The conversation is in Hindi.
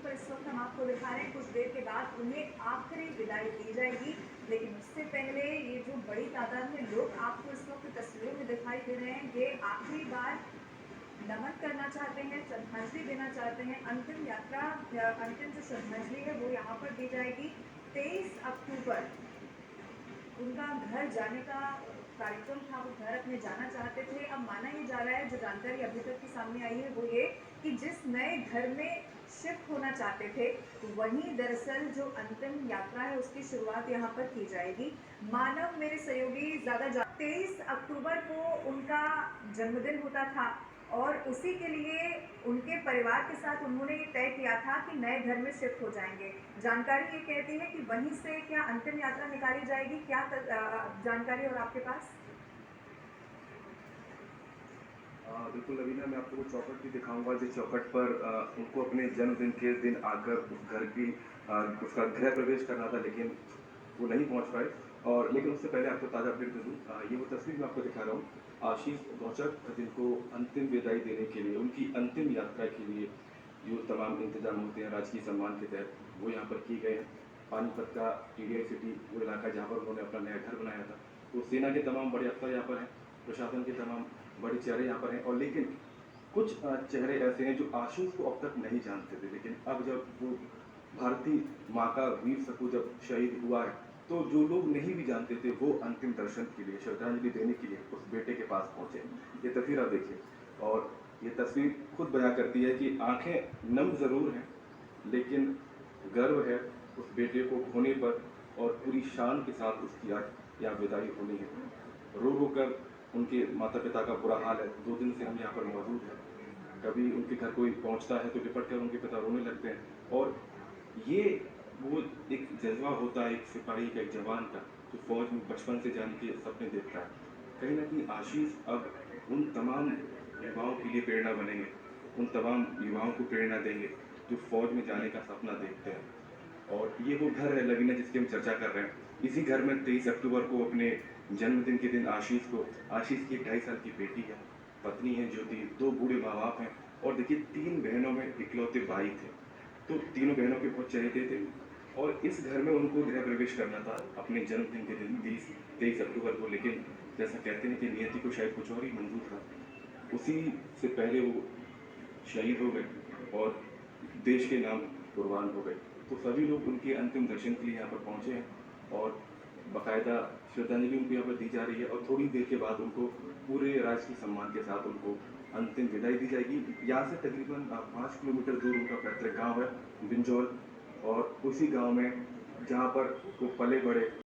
पर इस वक्त हम आपको दिखा रहे हैं। कुछ देर के बाद उन्हें आखिरी विदाई दी जाएगी, लेकिन उससे पहले ये जो बड़ी तादाद में लोग आपको इस वक्त तस्वीरों में दिखाई दे रहे हैं, ये आखिरी बार नमन करना चाहते हैं, श्रद्धांजलि देना चाहते हैं। अंतिम यात्रा अंतिम जो श्रद्धांजलि है वो यहाँ पर दी जाएगी 23 अक्टूबर। उनका घर जाने का कार्यक्रम था, वो घर अपने जाना चाहते थे। अब माना ये जा रहा है, जो जानकारी अभी तक की सामने आई है वो ये कि जिस नए घर में शिफ्ट होना चाहते थे, वहीं दरअसल जो अंतिम यात्रा है उसकी शुरुआत यहाँ पर की जाएगी। मानव मेरे सहयोगी 23 अक्टूबर को उनका जन्मदिन होता था और उसी के लिए उनके परिवार के साथ उन्होंने ये तय किया था कि नए घर में शिफ्ट हो जाएंगे। जानकारी ये कहती है कि वहीं से क्या अंतिम यात्रा निकाली जाएगी, क्या जानकारी और आपके पास? बिल्कुल रवीना, मैं आपको वो चौखट भी दिखाऊंगा जिस चौखट पर उनको अपने जन्मदिन के दिन आकर उस घर की उसका गृह प्रवेश करना था, लेकिन वो नहीं पहुंच पाए। और लेकिन उससे पहले आपको ताज़ा अपडेट दे दूँ, ये वो तस्वीर मैं आपको दिखा रहा हूँ। आशीष गौचर जिनको अंतिम विदाई देने के लिए, उनकी अंतिम यात्रा के लिए जो तमाम इंतजाम होते हैं राजकीय सम्मान के तहत, वो यहाँ पर किए गए हैं। पानीपत का टीडीआई सिटी वो इलाका जहाँ पर उन्होंने अपना नया घर बनाया था, तो सेना के तमाम बड़े अफसर यहाँ पर हैं, प्रशासन के तमाम बड़े चेहरे यहाँ पर हैं। और लेकिन कुछ चेहरे ऐसे हैं जो आशीष को अब तक नहीं जानते थे, लेकिन अब जब वो भारतीय माँ का वीर सपूत जब शहीद हुआ है, तो जो लोग नहीं भी जानते थे वो अंतिम दर्शन के लिए, श्रद्धांजलि देने के लिए उस बेटे के पास पहुंचे। ये तस्वीर आप देखिए, और ये तस्वीर खुद बयां करती है कि आंखें नम जरूर हैं, लेकिन गर्व है उस बेटे को खोने पर, और पूरी शान के साथ उसकी आज यहाँ विदाई होनी है। रो रो कर उनके माता पिता का बुरा हाल है। 2 दिन से हम यहाँ पर मौजूद हैं। कभी उनके घर कोई पहुँचता है तो लिपट कर उनके पिता रोने लगते हैं। और ये वो एक जज्बा होता है एक सिपाही का, एक जवान का, जो फौज में बचपन से जाने के सपने देखता है। कहीं ना कहीं आशीष अब उन तमाम युवाओं के लिए प्रेरणा बनेंगे, उन तमाम युवाओं को प्रेरणा देंगे जो फौज में जाने का सपना देखते हैं। और ये वो घर है लवीना जिसकी हम चर्चा कर रहे हैं। इसी घर में 23 अक्टूबर को अपने जन्मदिन के दिन आशीष की 2.5 साल की बेटी है, पत्नी है ज्योति, 2 बूढ़े माँ बाप हैं, और देखिए 3 बहनों में इकलौते भाई थे, तो तीनों बहनों के बहुत चहेते थे। और इस घर में उनको गृह प्रवेश करना था अपने जन्मदिन के दिन 23 अक्टूबर को, लेकिन जैसा कहते हैं कि नियति को शायद कुछ और ही मंजूर था। उसी से पहले वो शहीद हो गए और देश के नाम कुर्बान हो गए। तो सभी लोग उनके अंतिम दर्शन के लिए यहाँ पर पहुँचे हैं, और बाकायदा श्रद्धांजलि उनको यहाँ पर दी जा रही है। और थोड़ी देर के बाद उनको पूरे राजकीय सम्मान के साथ उनको अंतिम विदाई दी जाएगी। यहाँ से तकरीबन 5 किलोमीटर दूर उनका पैतृक गांव है बिंजौल, और उसी गांव में जहाँ पर वो पले बड़े